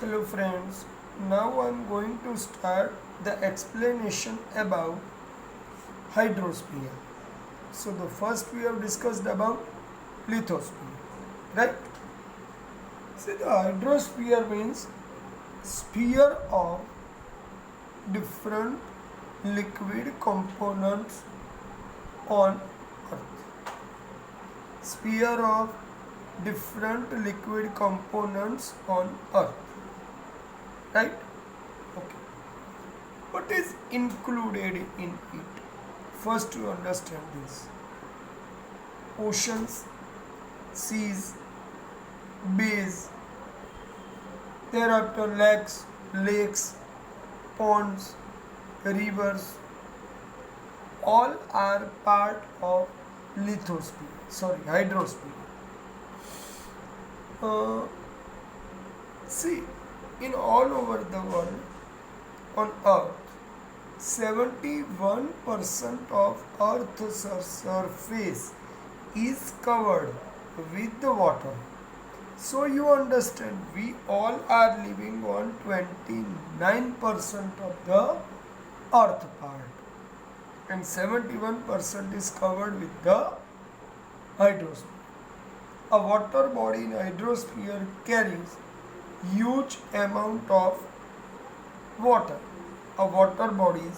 Hello friends, now I am going to start the explanation about hydrosphere. So the first we have discussed about lithosphere, right? See, the hydrosphere means sphere of different liquid components on earth. Sphere of different liquid components on earth, right? Okay. What is included in it? First, to understand this: oceans, seas, bays, thereafter lakes, ponds, rivers, all are part of hydrosphere. Uh, See, in all over the world on Earth, 71% of Earth's surface is covered with the water. So you understand, we all are living on 29% of the Earth part, and 71% is covered with the hydrosphere. A water body in hydrosphere carries huge amount of water. A water body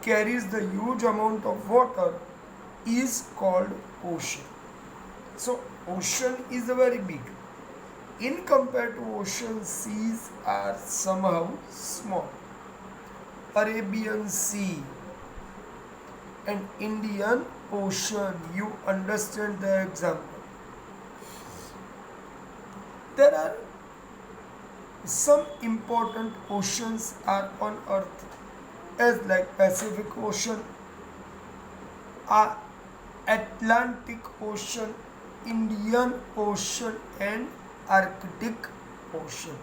carries the huge amount of water is called ocean. So ocean is very big. In compared to ocean, seas are somehow small. Arabian Sea and Indian Ocean, you understand the example. There are some important oceans are on earth, as like Pacific Ocean, Atlantic Ocean, Indian Ocean, and Arctic Ocean.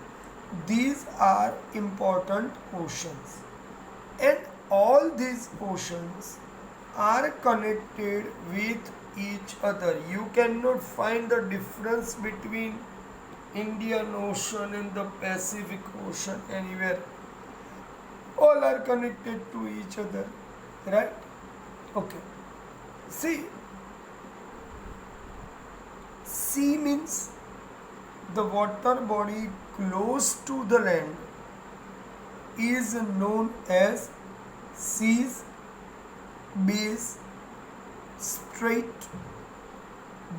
These are important oceans, and all these oceans are connected with each other. You cannot find the difference between Indian Ocean and the Pacific Ocean anywhere. All are connected to each other, right? Okay. See, sea means the water body close to the land is known as seas, bays, strait,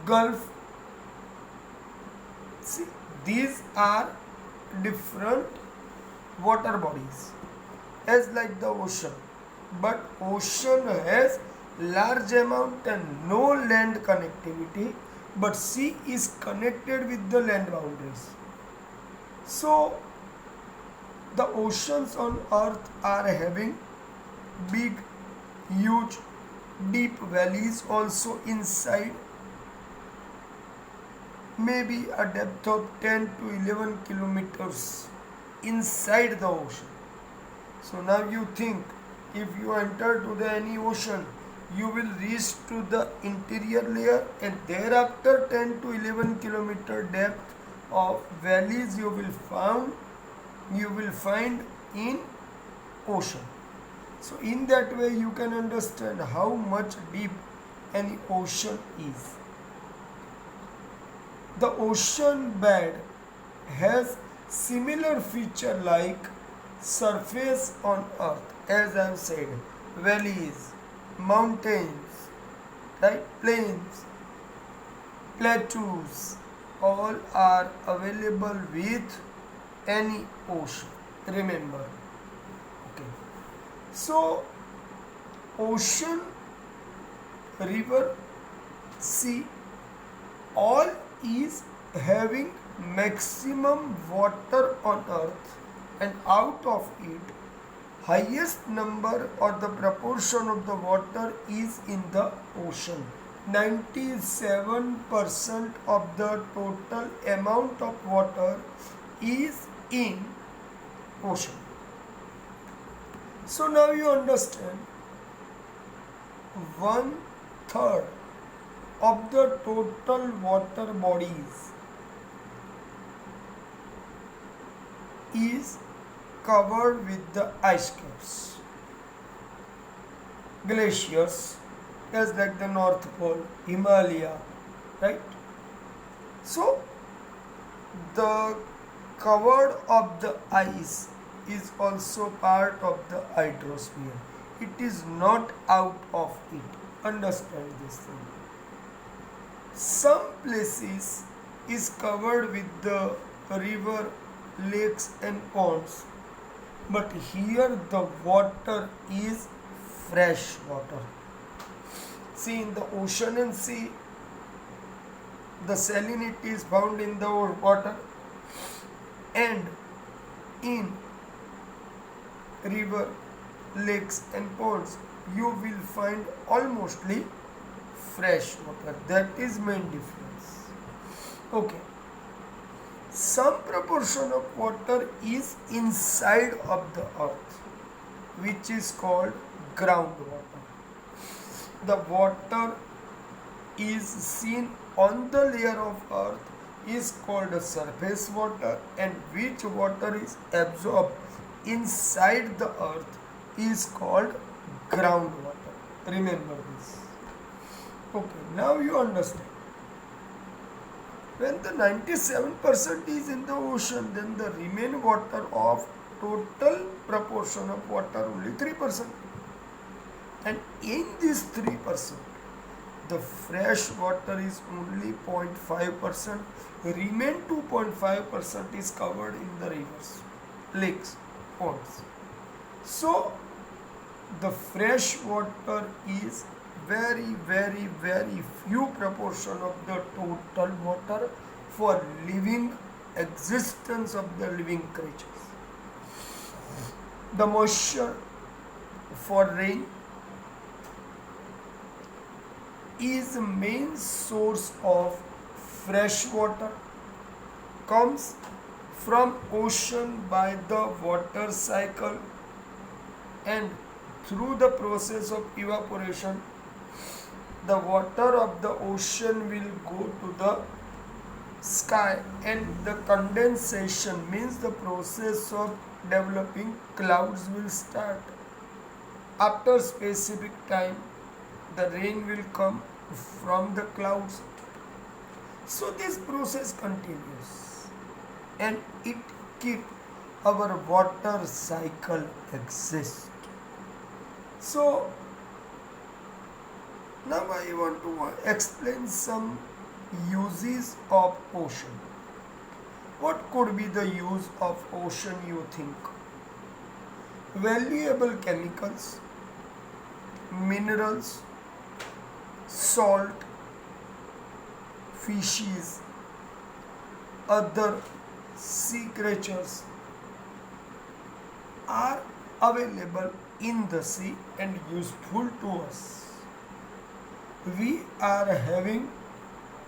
gulf. See, these are different water bodies as like the ocean, but ocean has large amount and no land connectivity, but sea is connected with the land boundaries. So the oceans on earth are having big, huge, deep valleys also inside, maybe a depth of 10 to 11 kilometers inside the ocean. So now you think, if you enter to the any ocean, you will reach to the interior layer, and thereafter 10 to 11 kilometer depth of valleys you will find in ocean. So in that way you can understand how much deep an ocean is. The ocean bed has similar feature like surface on earth, as I have said, valleys, mountains, right, plains, plateaus, all are available with any ocean. Remember, okay. So ocean, river, sea, all is having maximum water on earth, and out of it highest number or the proportion of the water is in the ocean. 97% of the total amount of water is in ocean. So now you understand, one third of the total water bodies is covered with the ice caps. Glaciers, as like the North Pole, Himalaya, right? So the covered of the ice is also part of the hydrosphere. It is not out of it. Understand this thing. Some places is covered with the river, lakes and ponds, but here the water is fresh water. See, in the ocean and sea, the salinity is found in the water, and in river, lakes and ponds you will find almostly fresh water. That is main difference. Okay. Some proportion of water is inside of the earth, which is called groundwater. The water is seen on the layer of earth is called a surface water, and which water is absorbed inside the earth is called groundwater. Remember this. Okay, now you understand. When the 97% is in the ocean, then the remaining water of total proportion of water only 3%. And in this 3%, the fresh water is only 0.5%. Remain 2.5% is covered in the rivers, lakes, ponds. So the fresh water is very few proportion of the total water for living existence of the living creatures. The moisture for rain is main source of fresh water, comes from ocean by the water cycle, and through the process of evaporation the water of the ocean will go to the sky, and the condensation means the process of developing clouds will start. After specific time the rain will come from the clouds. So this process continues and it keep our water cycle exist. So now I want to explain some uses of ocean. What could be the use of ocean, you think? Valuable chemicals, minerals, salt, fishes, other sea creatures are available in the sea and useful to us. We are having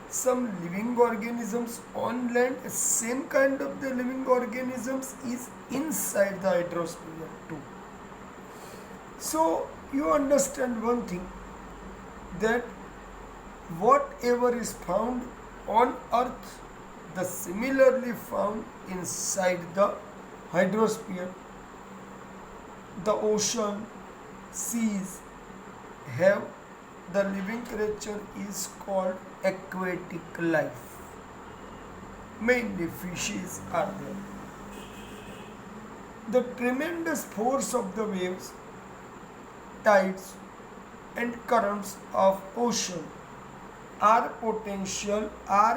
some living organisms on land, same kind of the living organisms is inside the hydrosphere too. So you understand one thing, that whatever is found on earth, the similarly found inside the hydrosphere. The ocean, seas have the living creature is called aquatic life. Mainly fishes are there. The tremendous force of the waves, tides and currents of ocean are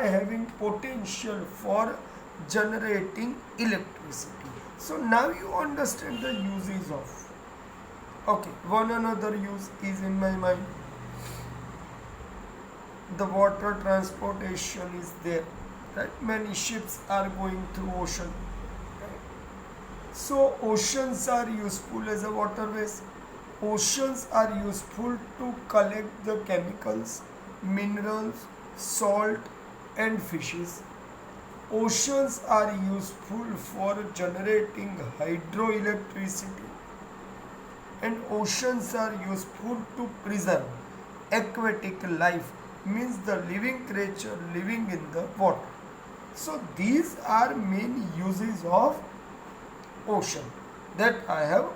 having potential for generating electricity. So now you understand the uses of. Okay, one another use is in my mind. The water transportation is there, right? Many ships are going through ocean. Right? So oceans are useful as a waterways. Oceans are useful to collect the chemicals, minerals, salt and fishes. Oceans are useful for generating hydroelectricity, and oceans are useful to preserve aquatic life, means the living creature living in the water. So these are main uses of ocean that I have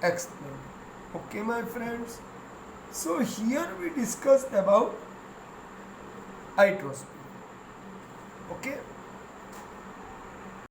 explained. Okay, my friends. So here we discussed about hydrosphere. Okay.